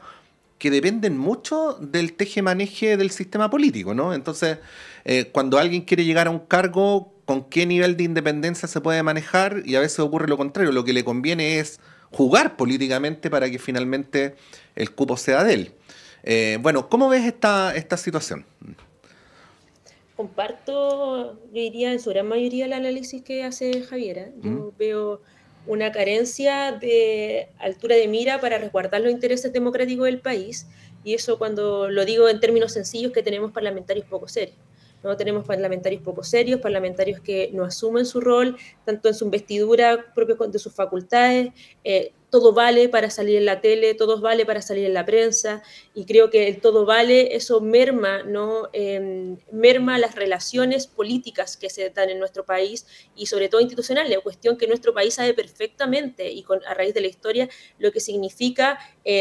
que dependen mucho del teje-maneje del sistema político, ¿no? Entonces, cuando alguien quiere llegar a un cargo, ¿con qué nivel de independencia se puede manejar? Y a veces ocurre lo contrario, lo que le conviene es jugar políticamente para que finalmente el cupo sea de él. Bueno, ¿cómo ves esta situación? Comparto, yo diría, en su gran mayoría el análisis que hace Javiera. Yo veo una carencia de altura de mira para resguardar los intereses democráticos del país, y eso, cuando lo digo en términos sencillos, que tenemos parlamentarios poco serios. ¿No? Tenemos parlamentarios poco serios, parlamentarios que no asumen su rol, tanto en su investidura propia de sus facultades. Todo vale para salir en la tele, todo vale para salir en la prensa, y creo que el todo vale, eso merma, ¿no? Merma las relaciones políticas que se dan en nuestro país, y sobre todo institucionales, cuestión que nuestro país sabe perfectamente, y a raíz de la historia, lo que significa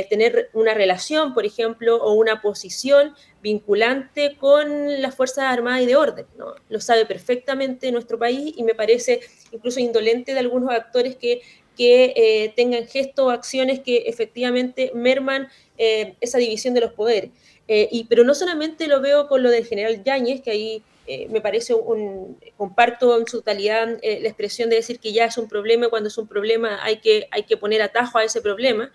tener una relación, por ejemplo, o una posición vinculante con las Fuerzas Armadas y de Orden, ¿no? Lo sabe perfectamente nuestro país, y me parece incluso indolente de algunos actores que tengan gestos o acciones que efectivamente merman esa división de los poderes. Pero no solamente lo veo con lo del general Yáñez, que ahí me parece comparto en su totalidad la expresión de decir que ya es un problema, cuando es un problema hay que poner atajo a ese problema,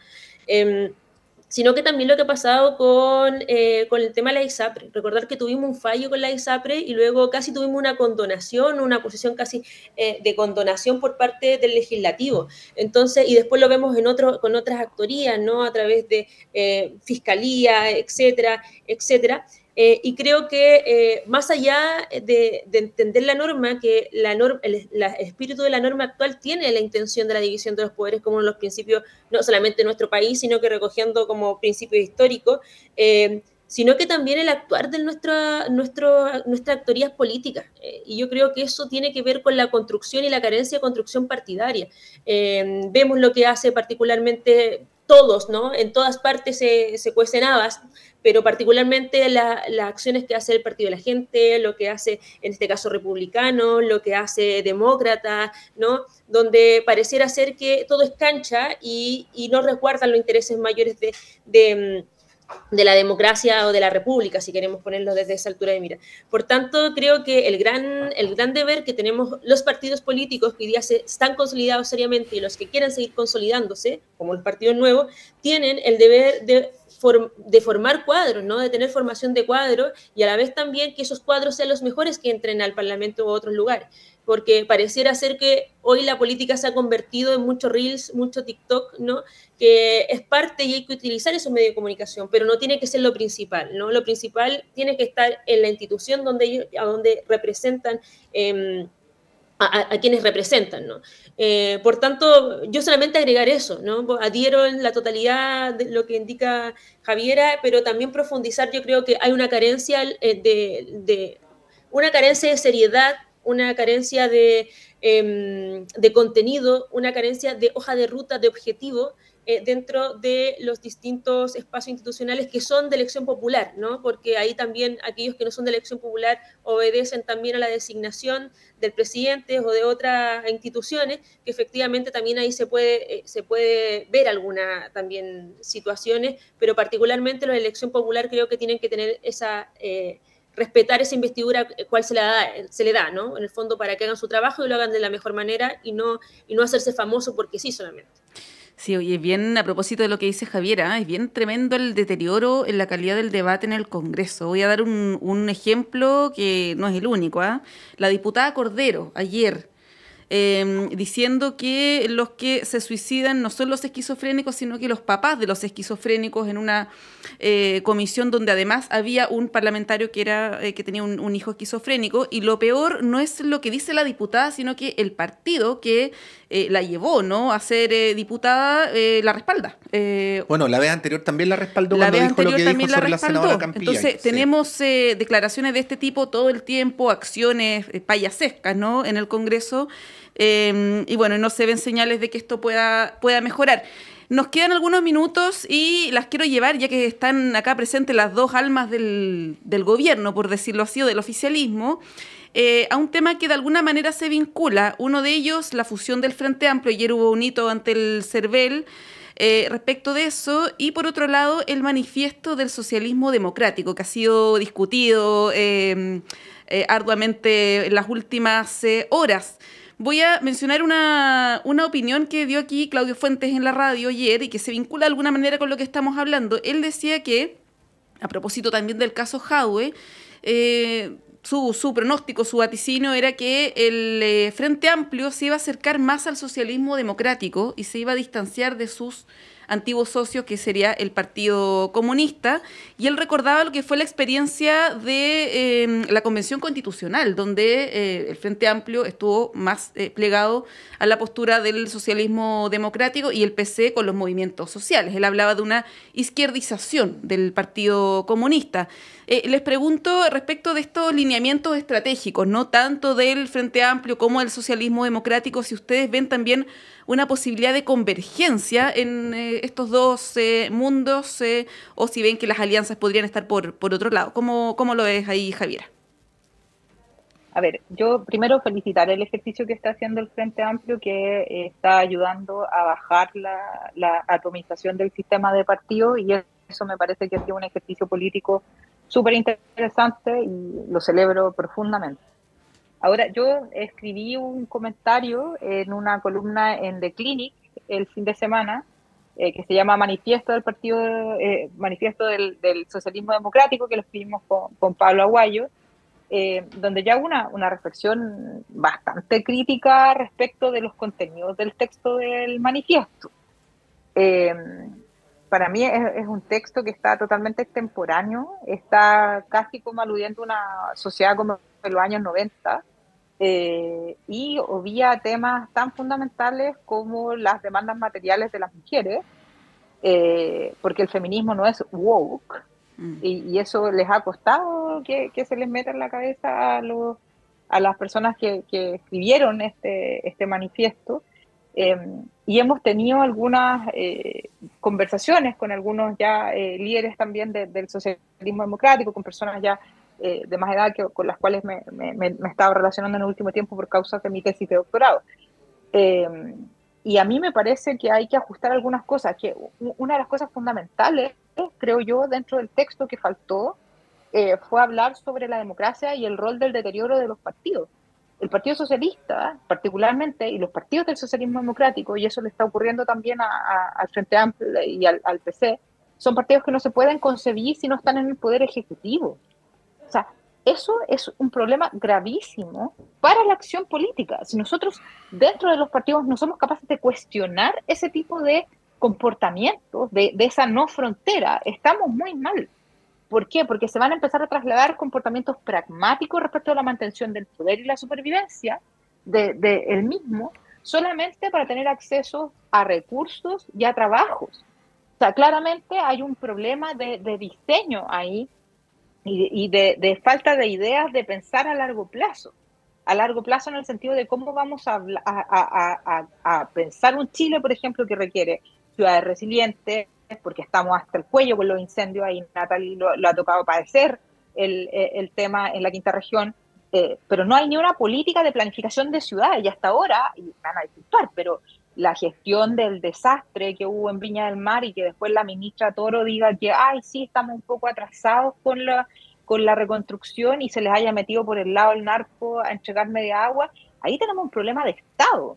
sino que también lo que ha pasado con el tema de la ISAPRE. Recordar que tuvimos un fallo con la ISAPRE y luego casi tuvimos una condonación, una posición casi de condonación por parte del legislativo. Entonces, y después lo vemos con otras actorías, ¿no? A través de fiscalía, etcétera, etcétera. Y creo que más allá de entender la norma, que el espíritu de la norma actual tiene la intención de la división de los poderes como uno de los principios, no solamente de nuestro país, sino que recogiendo como principio histórico, sino que también el actuar de nuestras actorías políticas. Y yo creo que eso tiene que ver con la construcción y la carencia de construcción partidaria. Vemos lo que hace particularmente todos, ¿no? En todas partes se cuecen habas, pero particularmente las acciones que hace el Partido de la Gente, lo que hace en este caso republicano, lo que hace demócrata, ¿no? Donde pareciera ser que todo es cancha y no resguardan los intereses mayores de la democracia o de la república, si queremos ponerlo desde esa altura de mira. Por tanto, creo que el gran deber que tenemos los partidos políticos que hoy día están consolidados seriamente y los que quieren seguir consolidándose, como los partidos nuevos, tienen el deber de formar cuadros, ¿no? De tener formación de cuadros y a la vez también que esos cuadros sean los mejores que entren al Parlamento u otros lugares. Porque pareciera ser que hoy la política se ha convertido en mucho Reels, mucho TikTok, ¿no? Que es parte y hay que utilizar esos medios de comunicación, pero no tiene que ser lo principal, ¿no? Lo principal tiene que estar en la institución donde representan, a quienes representan, ¿no? Por tanto, yo solamente agregar eso, ¿no? Adhiero en la totalidad de lo que indica Javiera, pero también profundizar, yo creo que hay una carencia una carencia de seriedad, una carencia de contenido, una carencia de hoja de ruta, de objetivo dentro de los distintos espacios institucionales que son de elección popular, ¿no? Porque ahí también aquellos que no son de elección popular obedecen también a la designación del presidente o de otras instituciones, que efectivamente también ahí se puede ver algunas también situaciones, pero particularmente los de elección popular creo que tienen que tener respetar esa investidura cuál se le da, ¿no? En el fondo para que hagan su trabajo y lo hagan de la mejor manera y no hacerse famoso porque sí solamente. Sí, oye, bien, a propósito de lo que dice Javiera, es bien tremendo el deterioro en la calidad del debate en el Congreso. Voy a dar un ejemplo que no es el único, ¿eh? La diputada Cordero, ayer, diciendo que los que se suicidan no son los esquizofrénicos, sino que los papás de los esquizofrénicos, en una comisión donde además había un parlamentario que tenía un hijo esquizofrénico, y lo peor no es lo que dice la diputada, sino que el partido que la llevó, ¿no?, a ser diputada la respalda. Bueno, la vez anterior también la respaldó cuando dijo lo que dijo sobre la senadora Campilla. Entonces, tenemos declaraciones de este tipo todo el tiempo, acciones payasescas, ¿no?, en el Congreso, y bueno, no se ven señales de que esto pueda mejorar. Nos quedan algunos minutos y las quiero llevar, ya que están acá presentes las dos almas del gobierno, por decirlo así, o del oficialismo, a un tema que de alguna manera se vincula. Uno de ellos, la fusión del Frente Amplio. Ayer hubo un hito ante el CERVEL respecto de eso, y por otro lado el manifiesto del socialismo democrático, que ha sido discutido arduamente en las últimas horas. Voy a mencionar una opinión que dio aquí Claudio Fuentes en la radio ayer y que se vincula de alguna manera con lo que estamos hablando. Él decía que, a propósito también del caso Jadwe, su pronóstico, su vaticinio era que el Frente Amplio se iba a acercar más al socialismo democrático y se iba a distanciar de sus antiguos socios, que sería el Partido Comunista, y él recordaba lo que fue la experiencia de la Convención Constitucional, donde el Frente Amplio estuvo más plegado a la postura del socialismo democrático y el PC con los movimientos sociales. Él hablaba de una izquierdización del Partido Comunista. Les pregunto respecto de estos lineamientos estratégicos, no tanto del Frente Amplio como del socialismo democrático, si ustedes ven también una posibilidad de convergencia en estos dos mundos, o si ven que las alianzas podrían estar por otro lado. ¿Cómo lo ves ahí, Javiera? A ver, yo primero felicitar el ejercicio que está haciendo el Frente Amplio, que está ayudando a bajar la atomización del sistema de partidos, y eso me parece que ha sido un ejercicio político súper interesante y lo celebro profundamente. Ahora, yo escribí un comentario en una columna en The Clinic el fin de semana, que se llama Manifiesto del Partido, Manifiesto del Socialismo Democrático, que lo escribimos con Pablo Aguayo, donde ya hago una reflexión bastante crítica respecto de los contenidos del texto del manifiesto. Para mí es un texto que está totalmente extemporáneo, está casi como aludiendo a una sociedad como en los años 90, y obvia temas tan fundamentales como las demandas materiales de las mujeres, porque el feminismo no es woke, y eso les ha costado que se les meta en la cabeza a las personas que escribieron este manifiesto. Y hemos tenido algunas conversaciones con algunos ya líderes también del socialismo democrático, con personas ya de más edad con las cuales me he estado relacionando en el último tiempo por causa de mi tesis de doctorado. Y a mí me parece que hay que ajustar algunas cosas, que una de las cosas fundamentales, creo yo, dentro del texto que faltó, fue hablar sobre la democracia y el rol del deterioro de los partidos. El Partido Socialista, particularmente, y los partidos del socialismo democrático, y eso le está ocurriendo también al Frente Amplio y al PC, son partidos que no se pueden concebir si no están en el poder ejecutivo. O sea, eso es un problema gravísimo para la acción política. Si nosotros dentro de los partidos no somos capaces de cuestionar ese tipo de comportamientos, de esa no frontera, estamos muy mal. ¿Por qué? Porque se van a empezar a trasladar comportamientos pragmáticos respecto a la mantención del poder y la supervivencia del mismo, solamente para tener acceso a recursos y a trabajos. O sea, claramente hay un problema de diseño ahí y de falta de ideas de pensar a largo plazo. A largo plazo en el sentido de cómo vamos a pensar un Chile, por ejemplo, que requiere ciudades resilientes, porque estamos hasta el cuello con los incendios, ahí Natalie lo ha tocado padecer el tema en la quinta región, pero no hay ni una política de planificación de ciudades, y hasta ahora, y van a disculpar, pero la gestión del desastre que hubo en Viña del Mar y que después la ministra Toro diga que, ay, sí, estamos un poco atrasados con la reconstrucción y se les haya metido por el lado el narco a entregar media agua, ahí tenemos un problema de Estado.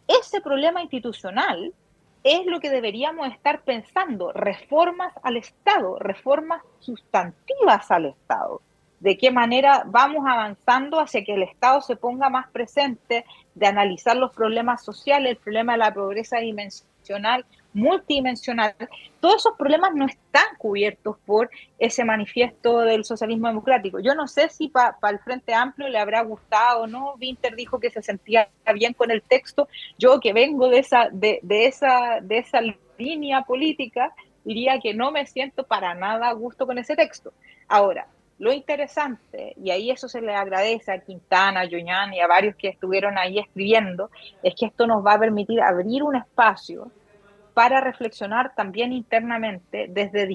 Ese problema institucional es lo que deberíamos estar pensando, reformas al Estado, reformas sustantivas al Estado. De qué manera vamos avanzando hacia que el Estado se ponga más presente, de analizar los problemas sociales, el problema de la pobreza dimensional, multidimensional. Todos esos problemas no están cubiertos por ese manifiesto del socialismo democrático. Yo no sé si para el Frente Amplio le habrá gustado o no. Winter dijo que se sentía bien con el texto. Yo, que vengo de esa línea política, diría que no me siento para nada a gusto con ese texto. Ahora, lo interesante, y ahí eso se le agradece a Quintana, a Yoñán y a varios que estuvieron ahí escribiendo, es que esto nos va a permitir abrir un espacio para reflexionar también internamente desde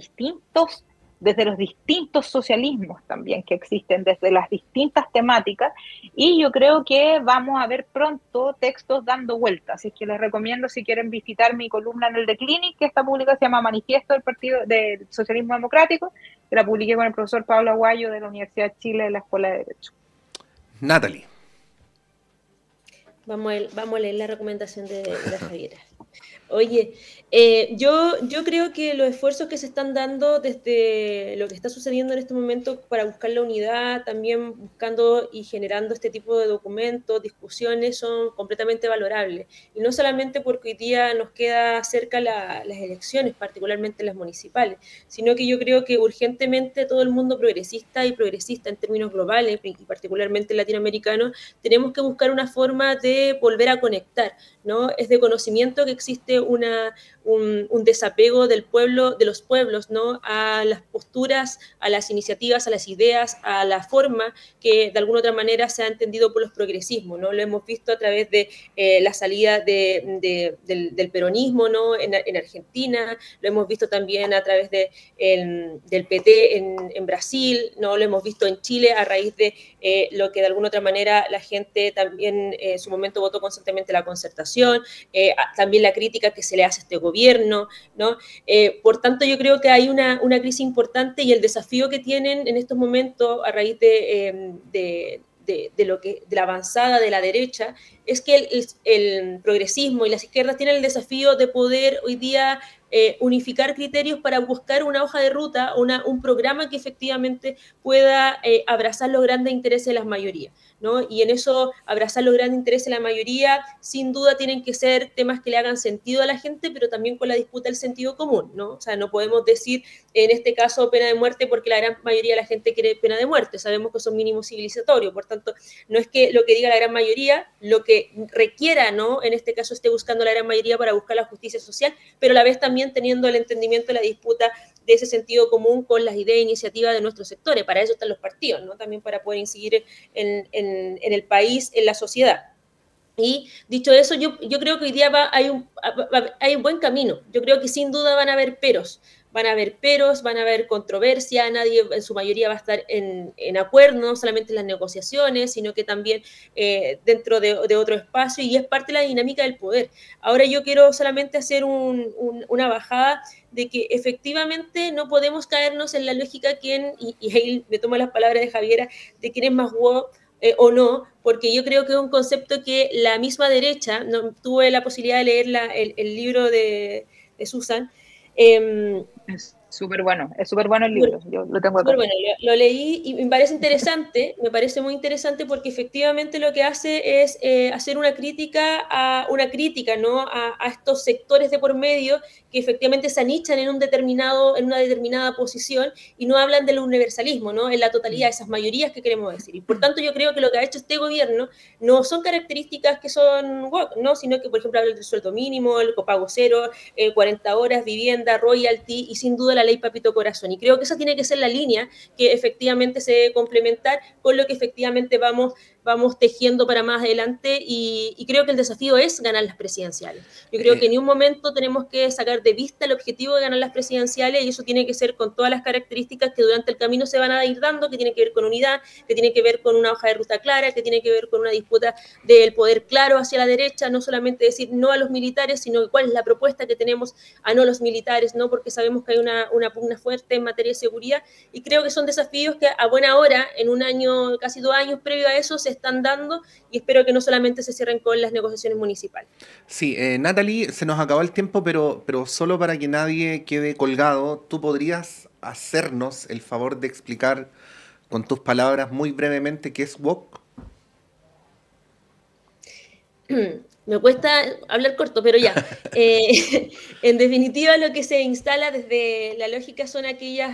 los distintos socialismos también que existen, desde las distintas temáticas, y yo creo que vamos a ver pronto textos dando vueltas. Así que les recomiendo, si quieren visitar mi columna en el The Clinic, que esta publica se llama Manifiesto del Partido del Socialismo Democrático, que la publiqué con el profesor Pablo Aguayo de la Universidad de Chile de la Escuela de Derecho. Natalie. Vamos a leer la recomendación de la Javiera. Oye, yo creo que los esfuerzos que se están dando desde lo que está sucediendo en este momento para buscar la unidad, también buscando y generando este tipo de documentos, discusiones, son completamente valorables. Y no solamente porque hoy día nos queda cerca las elecciones, particularmente las municipales, sino que yo creo que urgentemente todo el mundo progresista y progresista en términos globales, y particularmente latinoamericanos, tenemos que buscar una forma de volver a conectar, ¿no? Es de conocimiento que existe un desapego del pueblo, de los pueblos, ¿no? A las posturas, a las iniciativas, a las ideas, a la forma que de alguna otra manera se ha entendido por los progresismos, ¿no? Lo hemos visto a través de la salida del peronismo, ¿no? En Argentina, lo hemos visto también a través del PT en Brasil, ¿no? Lo hemos visto en Chile a raíz de lo que de alguna otra manera la gente también en su momento votó constantemente la concertación, también la crítica que se le hace a este gobierno, ¿no? Por tanto, yo creo que hay una crisis importante, y el desafío que tienen en estos momentos a raíz de la avanzada de la derecha es que el progresismo y las izquierdas tienen el desafío de poder hoy día unificar criterios para buscar una hoja de ruta, un programa que efectivamente pueda abrazar los grandes intereses de las mayorías, ¿no? Y en eso, abrazar los grandes intereses de la mayoría, sin duda tienen que ser temas que le hagan sentido a la gente, pero también con la disputa del sentido común, ¿no? O sea, no podemos decir, en este caso, pena de muerte porque la gran mayoría de la gente quiere pena de muerte. Sabemos que son mínimos civilizatorios, por tanto, no es que lo que diga la gran mayoría, lo que requiera, ¿no? En este caso esté buscando la gran mayoría para buscar la justicia social, pero a la vez también teniendo el entendimiento de la disputa de ese sentido común con las ideas e iniciativas de nuestros sectores. Para eso están los partidos, ¿no? También para poder incidir en el país, en la sociedad. Y dicho eso, yo creo que hoy día hay un buen camino. Yo creo que sin duda van a haber peros, van a haber controversia, nadie en su mayoría va a estar en acuerdo, no solamente en las negociaciones, sino que también dentro de otro espacio, y es parte de la dinámica del poder. Ahora yo quiero solamente hacer una bajada de que efectivamente no podemos caernos en la lógica y ahí me tomo las palabras de Javiera, de quién es más woke o no, porque yo creo que es un concepto que la misma derecha, no, tuve la posibilidad de leer el libro de Susan. Es súper bueno el libro, yo lo tengo acá. Bueno, lo leí y me parece interesante, me parece muy interesante porque efectivamente lo que hace es hacer una crítica, ¿no? a estos sectores de por medio que efectivamente se anichan en una determinada posición y no hablan del universalismo, ¿no? En la totalidad de esas mayorías que queremos decir. Y por tanto yo creo que lo que ha hecho este gobierno no son características que son woke, ¿no? Sino que, por ejemplo, habla del sueldo mínimo, el copago cero, 40 horas, vivienda, royalty y sin duda la ley Papito Corazón. Y creo que esa tiene que ser la línea que efectivamente se debe complementar con lo que efectivamente vamos tejiendo para más adelante, y creo que el desafío es ganar las presidenciales. Yo creo que en un momento tenemos que sacar de vista el objetivo de ganar las presidenciales, y eso tiene que ser con todas las características que durante el camino se van a ir dando, que tiene que ver con unidad, que tiene que ver con una hoja de ruta clara, que tiene que ver con una disputa del poder claro hacia la derecha, no solamente decir no a los militares, sino cuál es la propuesta que tenemos a no los militares, ¿no? Porque sabemos que hay una pugna fuerte en materia de seguridad, y creo que son desafíos que a buena hora, en un año, casi 2 años previo a eso, se están dando, y espero que no solamente se cierren con las negociaciones municipales. Sí, Natalie, se nos acabó el tiempo, pero solo para que nadie quede colgado, ¿tú podrías hacernos el favor de explicar con tus palabras muy brevemente qué es woke? Me cuesta hablar corto, pero ya. En definitiva, lo que se instala desde la lógica son aquellos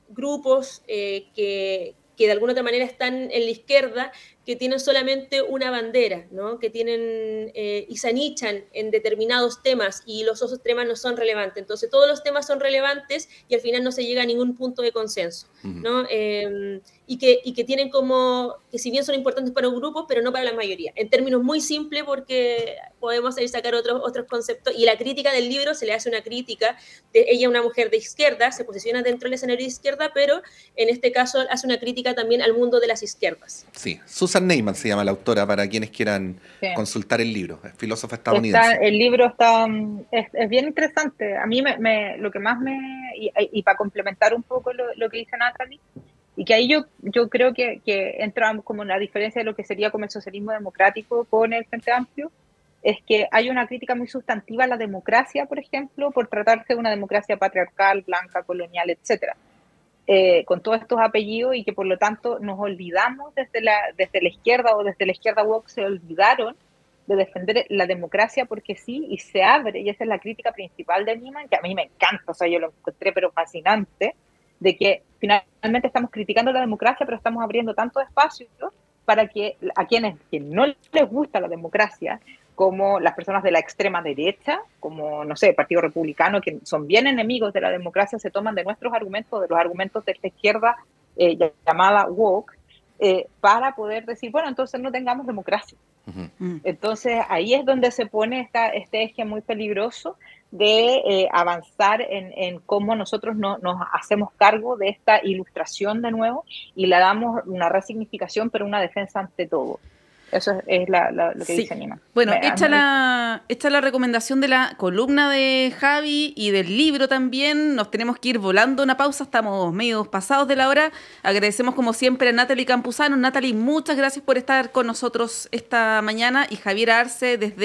grupos que de alguna otra manera están en la izquierda, que tienen solamente una bandera, ¿no? Que tienen y se anichan en determinados temas, y los otros temas no son relevantes. Entonces todos los temas son relevantes y al final no se llega a ningún punto de consenso, ¿no? Y que tienen como, que si bien son importantes para un grupo, pero no para la mayoría. En términos muy simples, porque podemos ahí sacar otros conceptos, y la crítica del libro se le hace una crítica, ella es una mujer de izquierda, se posiciona dentro del escenario de izquierda, pero en este caso hace una crítica también al mundo de las izquierdas. Sí, Susan Neiman se llama la autora, para quienes quieran consultar el libro, es filósofa estadounidense. El libro es bien interesante. A mí lo que más y para complementar un poco lo que dice Natalie, y que ahí yo creo que entra como una diferencia de lo que sería como el socialismo democrático con el Frente Amplio, es que hay una crítica muy sustantiva a la democracia, por ejemplo, por tratarse de una democracia patriarcal, blanca, colonial, etcétera. Con todos estos apellidos, y que por lo tanto nos olvidamos desde la izquierda, o desde la izquierda woke se olvidaron de defender la democracia porque sí, y se abre, y esa es la crítica principal de Neiman, que a mí me encanta, o sea, yo lo encontré pero fascinante, de que finalmente estamos criticando la democracia, pero estamos abriendo tanto espacio para que a quienes no les gusta la democracia, como las personas de la extrema derecha, como, no sé, el Partido Republicano, que son bien enemigos de la democracia, se toman de nuestros argumentos, de los argumentos de esta izquierda llamada woke, para poder decir, bueno, entonces no tengamos democracia. Entonces ahí es donde se pone este eje muy peligroso de avanzar en cómo nosotros nos hacemos cargo de esta ilustración de nuevo, y le damos una resignificación, pero una defensa ante todo. Eso es lo que dice Nima. Bueno, hecha la recomendación de la columna de Javi y del libro también, nos tenemos que ir volando una pausa, estamos medio pasados de la hora. Agradecemos como siempre a Natalie Campuzano. Natalie, muchas gracias por estar con nosotros esta mañana, y Javier Arce desde